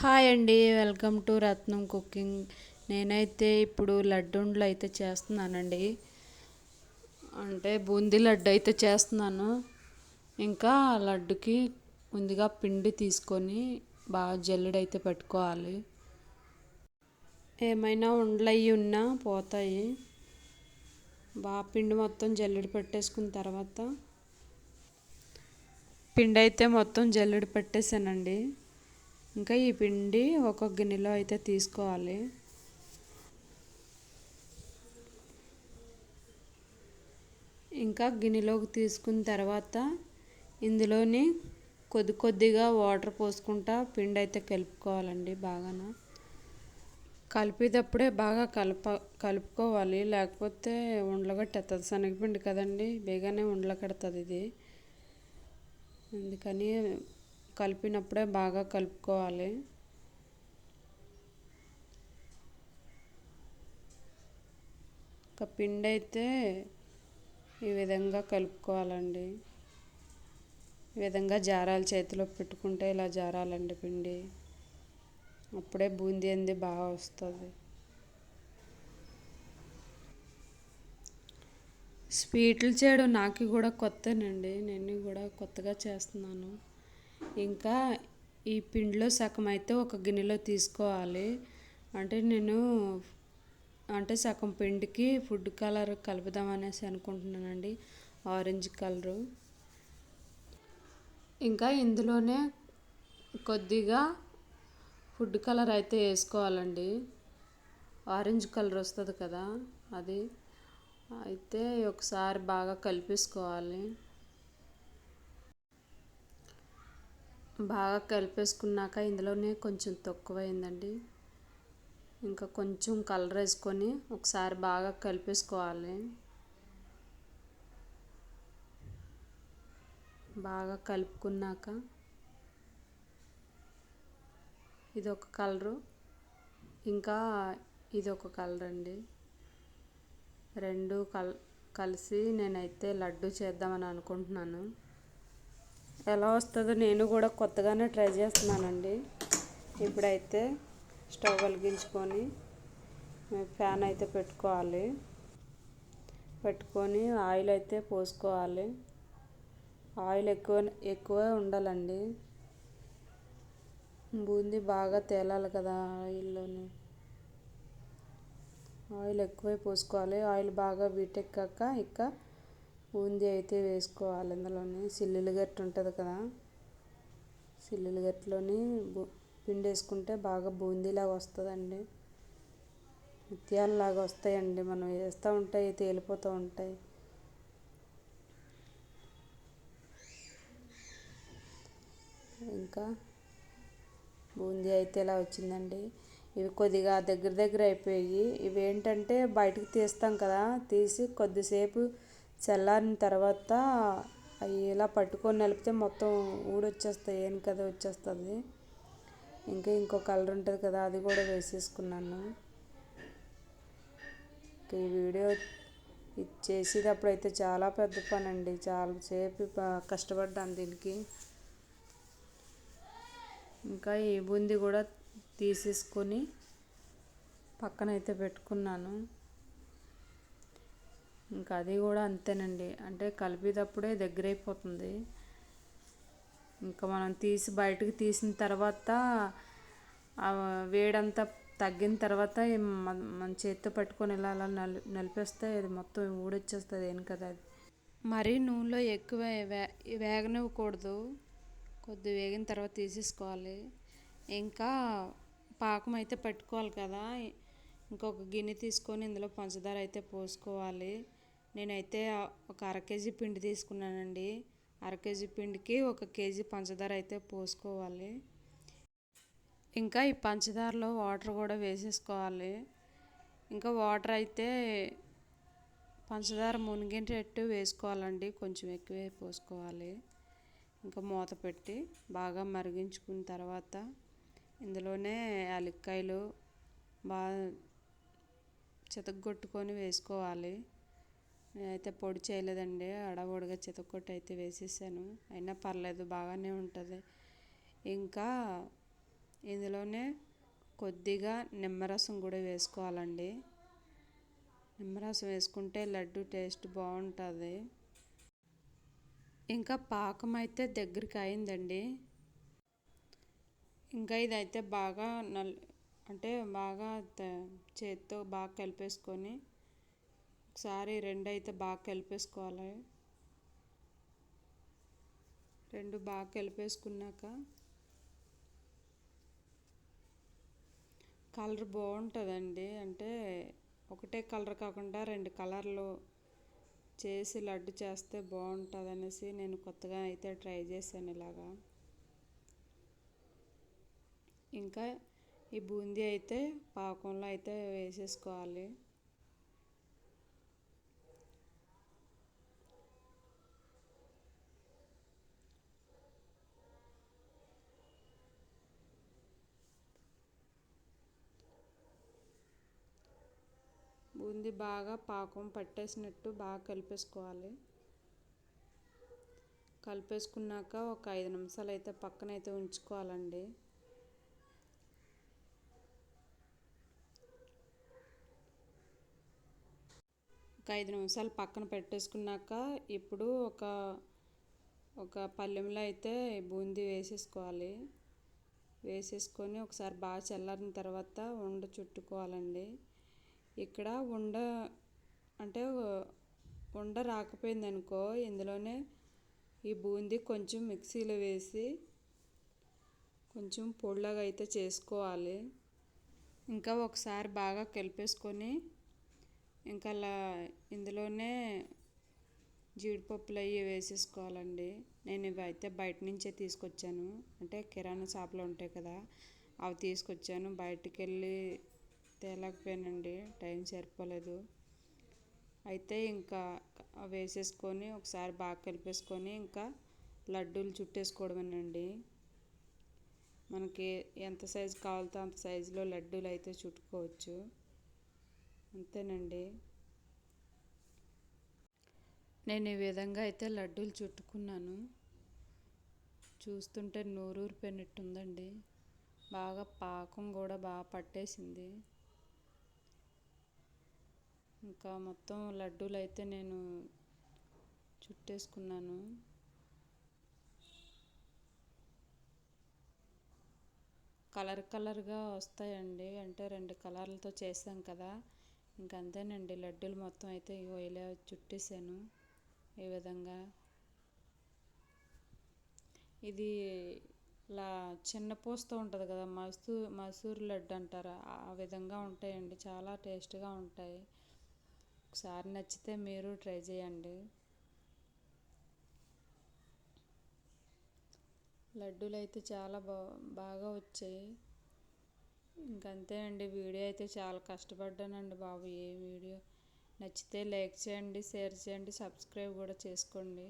Hi అండి, welcome to Ratnam cooking. నేనైతే ఇప్పుడు లడ్డూండ్లు అయితే చేస్తున్నానండి. అంటే బూందీ లడ్డు అయితే చేస్తున్నాను. ఇంకా లడ్డుకి ముందుగా పిండి తీసుకొని బాగా జల్లెడైతే పెట్టుకోవాలి. ఏమైనా ఉండలయ్యి ఉన్నా పోతాయి. బాగా పిండి మొత్తం జల్లెడ పెట్టేసుకున్న తర్వాత పిండి అయితే మొత్తం జల్లెడ పెట్టేసానండి. ఇంకా ఈ పిండి ఒక గిన్నెలో అయితే తీసుకోవాలి. ఇంకా గిన్నెలోకి తీసుకున్న తర్వాత ఇందులోని కొద్దిగా వాటర్ పోసుకుంటా పిండి అయితే కలుపుకోవాలండి. బాగా కలిపేటప్పుడే బాగా కలుపుకోవాలి, లేకపోతే ఉండలు కట్టేస్తుంది. శనగపిండి కదండి, బేగానే ఉండలు కడుతుంది ఇది. అందుకని కలిపినప్పుడే బాగా కలుపుకోవాలి. ఒక పిండి అయితే ఈ విధంగా కలుపుకోవాలండి. ఈ విధంగా జారాలు చేతిలో పెట్టుకుంటే ఇలా జారాలండి పిండి. అప్పుడే బూందీ అనేది బాగా వస్తుంది. స్వీట్లు చేయడం నాకు కూడా కొత్తనండి, నేను కూడా కొత్తగా చేస్తున్నాను. ఇంకా ఈ పిండిలో సగం అయితే ఒక గిన్నెలో తీసుకోవాలి. అంటే సగం పిండికి ఫుడ్ కలర్ కలుపుదామనేసి అనుకుంటున్నానండి, ఆరెంజ్ కలరు. ఇంకా ఇందులోనే కొద్దిగా ఫుడ్ కలర్ అయితే వేసుకోవాలండి. ఆరెంజ్ కలర్ వస్తుంది కదా, అది అయితే ఒకసారి బాగా కలిపేసుకోవాలి. బాగా కలిపేసుకున్నాక ఇందులోనే కొంచెం తక్కువైందండి, ఇంకా కొంచెం కలర్ వేసుకొని ఒకసారి బాగా కలిపేసుకోవాలి. బాగా కలుపుకున్నాక ఇదొక కలరు, ఇంకా ఇదొక కలర్ అండి. రెండు కలిసి నేనైతే లడ్డు చేద్దామని అనుకుంటున్నాను. ఎలా వస్తుందో నేను కూడా కొత్తగానే ట్రై చేస్తున్నానండి. ఇప్పుడైతే స్టవ్ వెలిగించుకొని ఫ్యాన్ అయితే పెట్టుకొని ఆయిల్ అయితే పోసుకోవాలి. ఆయిల్ ఎక్కువ ఉండాలండి, బూందీ బాగా తేలాలి కదా ఆయిల్లోని. ఆయిల్ ఎక్కువే పోసుకోవాలి. ఆయిల్ బాగా వీటెక్కాక ఇక బూందీ అయితే వేసుకోవాలి. అందులోని సిల్లులు గట్టి ఉంటుంది కదా, సిల్లులు గట్టిలోని పిండి వేసుకుంటే బాగా బూందీలాగా వస్తుందండి. ముత్యాలలాగా వస్తాయండి, మనం వేస్తూ ఉంటాయి తేలిపోతూ ఉంటాయి. ఇంకా బూందీ అయితే ఇలా వచ్చిందండి. ఇవి కొద్దిగా దగ్గర అయిపోయి, ఇవి ఏంటంటే బయటకు తీస్తాం కదా, తీసి కొద్దిసేపు చల్లారిన తర్వాత అవి ఇలా పట్టుకొని నలిపితే మొత్తం ఊడొచ్చేస్తాయి, ఏం కదా వచ్చేస్తుంది. ఇంకా ఇంకో కలర్ ఉంటుంది కదా, అది కూడా వేసేసుకున్నాను. ఈ వీడియో చేసేటప్పుడు అయితే చాలా పెద్ద పని అండి, చాలాసేపు కష్టపడ్డాను దీనికి. ఇంకా ఈ బూందీ కూడా తీసేసుకొని పక్కనైతే పెట్టుకున్నాను. ఇంకా అది కూడా అంతేనండి, అంటే కలిపేటప్పుడే దగ్గర అయిపోతుంది. ఇంకా మనం బయటకు తీసిన తర్వాత వేడంతా తగ్గిన తర్వాత మన చేతితో పట్టుకొని ఇలా నలిపేస్తే ఇది మొత్తం ఊడొచ్చేస్తుంది, ఏం కదా. అది మరీ నూనెలో ఎక్కువ వేగనివ్వకూడదు, కొద్ది వేగిన తర్వాత తీసేసుకోవాలి. ఇంకా పాకం అయితే పట్టుకోవాలి కదా, ఇంకొక గిన్నె తీసుకొని ఇందులో పంచదార అయితే పోసుకోవాలి. నేనైతే ఒక 1/2 కేజీ పిండి తీసుకున్నానండి. 1/2 కేజీ పిండికి 1 కేజీ పంచదార అయితే పోసుకోవాలి. ఇంకా ఈ పంచదారలో వాటర్ కూడా వేసేసుకోవాలి. ఇంకా వాటర్ అయితే పంచదార మునిగేటట్టు వేసుకోవాలండి, కొంచెం ఎక్కువే పోసుకోవాలి. ఇంకా మూత పెట్టి బాగా మరిగించుకున్న తర్వాత ఇందులోనే యాలక్కాయలు బాగా చితగొట్టుకొని వేసుకోవాలి. నేనైతే పొడి చేయలేదండి, అడవుడిగా చితగొట్టి అయితే వేసేసాను. అయినా పర్లేదు, బాగానే ఉంటుంది. ఇంకా ఇందులోనే కొద్దిగా నిమ్మరసం కూడా వేసుకోవాలండి. నిమ్మరసం వేసుకుంటే లడ్డు టేస్ట్ బాగుంటుంది. ఇంకా పాకం అయితే దగ్గరికి అయిందండి. ఇంకా ఇదైతే బాగా అంటే బాగా చేత్తో బాగా కలిపేసుకొని ఒకసారి రెండు అయితే బాగా కలిపేసుకోవాలి. రెండు బాగా కలిపేసుకున్నాక కలర్ బాగుంటుందండి. అంటే ఒకటే కలర్ కాకుండా రెండు కలర్లు చేసి లడ్డు చేస్తే బాగుంటుంది అనేసి నేను కొత్తగా అయితే ట్రై చేశాను ఇలాగా. ఇంకా ఈ బూందీ అయితే పాకంలో అయితే వేసేసుకోవాలి. బూందీ బాగా పాకం పట్టేసినట్టు బాగా కలిపేసుకోవాలి. కలిపేసుకున్నాక ఒక 5 నిమిషాలు అయితే పక్కనైతే ఉంచుకోవాలండి. ఒక 5 నిమిషాలు పక్కన పెట్టేసుకున్నాక ఇప్పుడు ఒక పళ్ళెంలో అయితే బూందీ వేసేసుకోవాలి. వేసేసుకొని ఒకసారి బాగా చల్లారిన తర్వాత ఉండ చుట్టుకోవాలండి. ఇక్కడ ఉండ రాకపోయింది అనుకో, ఇందులోనే ఈ బూందీ కొంచెం మిక్సీలో వేసి కొంచెం పొడిలాగా అయితే చేసుకోవాలి. ఇంకా ఒకసారి బాగా కలిపేసుకొని ఇంకా ఇందులోనే జీడిపప్పులు అవి వేసేసుకోవాలండి. నేను ఇవి అయితే బయట నుంచే తీసుకొచ్చాను. అంటే కిరాణా షాప్లో ఉంటాయి కదా, అవి తీసుకొచ్చాను. బయటికి వెళ్ళి తేలేకపోయానండి, టైం సరిపోలేదు. అయితే ఇంకా వేసేసుకొని ఒకసారి బాగా కలిపేసుకొని ఇంకా లడ్డూలు చుట్టేసుకోవడమేనండి. మనకి ఎంత సైజు కావాలో అంత సైజులో లడ్డూలు అయితే చుట్టుకోవచ్చు. అంతేనండి. నేను ఈ విధంగా అయితే లడ్డూలు చుట్టుకున్నాను. చూస్తుంటే నోరూరిపోయినట్టుందండి. బాగా పాకం కూడా బాగా పట్టేసింది. ఇంకా మొత్తం లడ్డూలు అయితే నేను చుట్టేసుకున్నాను. కలర్గా వస్తాయండి. అంటే 2 కలర్లతో చేసాం కదా, ఇంకంతేనండి. లడ్డూలు మొత్తం అయితే ఇలా చుట్టేసాను ఈ విధంగా. ఇది ఇలా చిన్న పూసతో ఉంటుంది కదా, మసూర్ లడ్డు అంటారా, ఆ విధంగా ఉంటాయండి. చాలా టేస్ట్గా ఉంటాయి. ఒకసారి నచ్చితే మీరు ట్రై చేయండి. లడ్డూలు అయితే చాలా బాగా వచ్చాయి. ఇంకంతే అండి. వీడియో అయితే చాలా కష్టపడ్డానండి బాబు. ఏ వీడియో నచ్చితే లైక్ చేయండి, షేర్ చేయండి, సబ్స్క్రైబ్ కూడా చేసుకోండి.